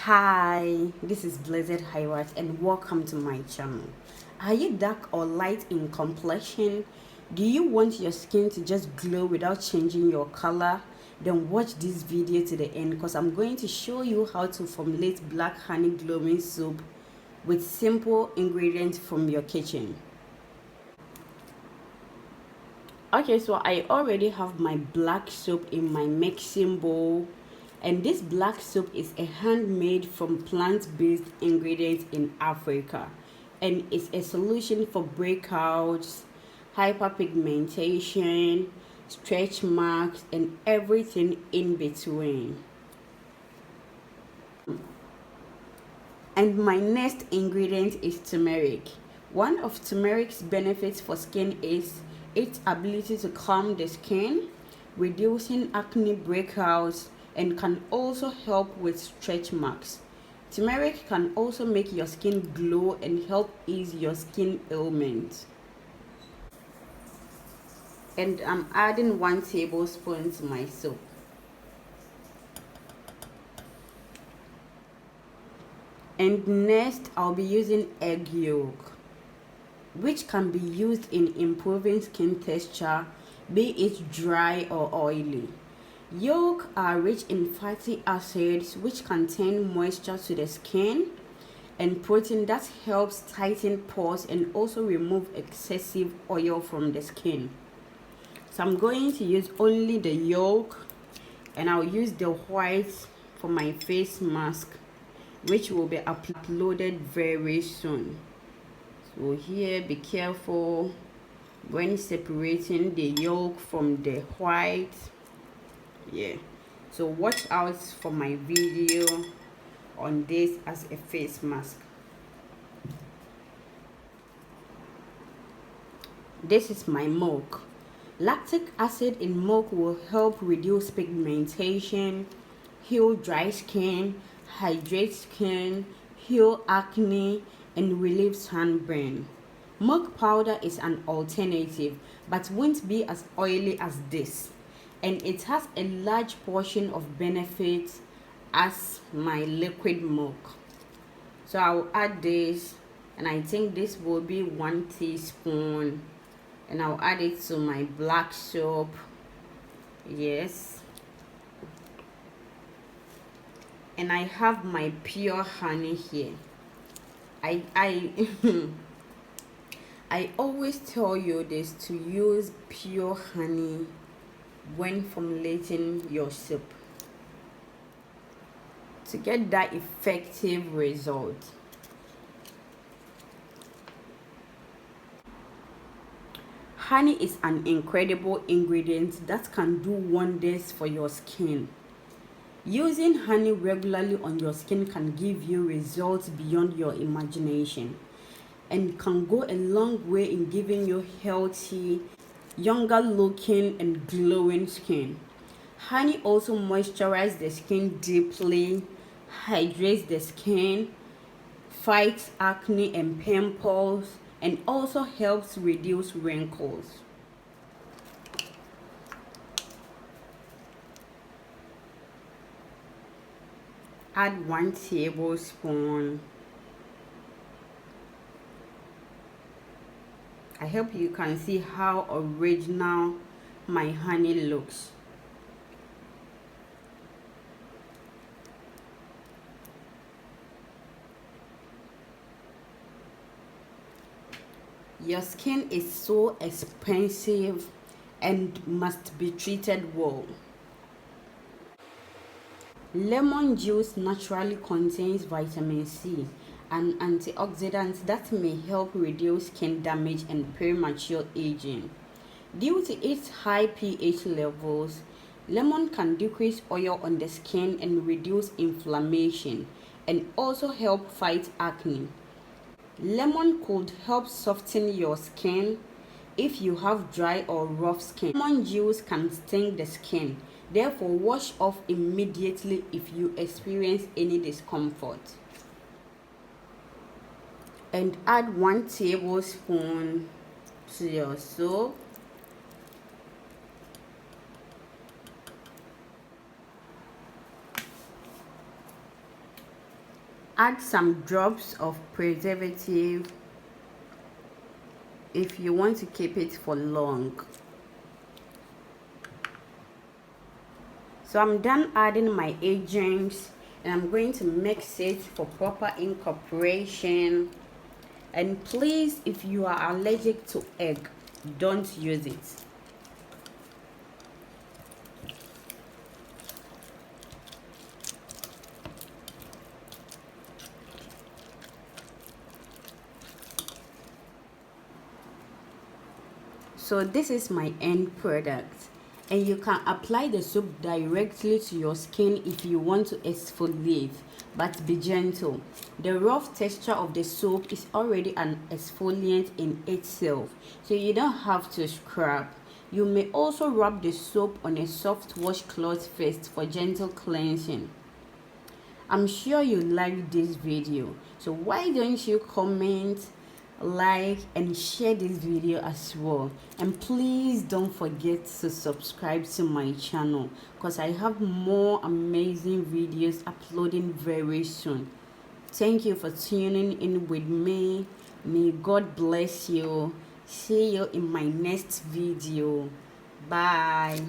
Hi, this is Blessed Highwat and welcome to my channel. Are you dark or light in complexion? Do you want your skin to just glow without changing your color? Then watch this video to the end because I'm going to show you how to formulate black honey glowing soap with simple ingredients from your kitchen. Okay, so I already have my black soap in my mixing bowl, and this black soap is a handmade from plant-based ingredients in Africa, and it's a solution for breakouts, hyperpigmentation, stretch marks, and everything in between. And my next ingredient is turmeric. One of turmeric's benefits for skin is its ability to calm the skin, reducing acne breakouts, and can also help with stretch marks. Turmeric can also make your skin glow and help ease your skin ailments. And I'm adding 1 tablespoon to my soap. And next, I'll be using egg yolk, which can be used in improving skin texture, be it dry or oily. Yolk are rich in fatty acids which contain moisture to the skin, and protein that helps tighten pores and also remove excessive oil from the skin. So I'm going to use only the yolk, and I'll use the white for my face mask, which will be uploaded very soon. So here, be careful when separating the yolk from the white. So watch out for my video on this as a face mask. This is my milk. Lactic acid in milk will help reduce pigmentation, heal dry skin, hydrate skin, heal acne, and relieve sunburn. Milk powder is an alternative but won't be as oily as this, and it has a large portion of benefits as my liquid milk. So I'll add this, and I think this will be 1 teaspoon, and I'll add it to my black soap. Yes, and I have my pure honey here. I I always tell you this, to use pure honey when formulating your soap to get that effective result. Honey is an incredible ingredient that can do wonders for your skin. Using honey regularly on your skin can give you results beyond your imagination, and can go a long way in giving you healthy, younger looking and glowing skin. Honey also moisturizes the skin deeply, hydrates the skin, fights acne and pimples, and also helps reduce wrinkles. Add 1 tablespoon. I hope you can see how original my honey looks. Your skin is so expensive and must be treated well. Lemon juice naturally contains vitamin C, an antioxidant that may help reduce skin damage and premature aging. Due to its high pH levels, lemon can decrease oil on the skin and reduce inflammation, and also help fight acne. Lemon could help soften your skin if you have dry or rough skin. Lemon juice can sting the skin, therefore wash off immediately if you experience any discomfort. And add 1 tablespoon to your soap. Add some drops of preservative if you want to keep it for long. So I'm done adding my agents, and I'm going to mix it for proper incorporation. And please, if you are allergic to egg, don't use it. So this is my end product, and you can apply the soap directly to your skin if you want to exfoliate, but be gentle. The rough texture of the soap is already an exfoliant in itself, so you don't have to scrub. You may also rub the soap on a soft washcloth first for gentle cleansing. I'm sure you like this video, so why don't you comment, like, and share this video as well. And please don't forget to subscribe to my channel, because I have more amazing videos uploading very soon. Thank you for tuning in with me. May God bless you. See you in my next video. Bye.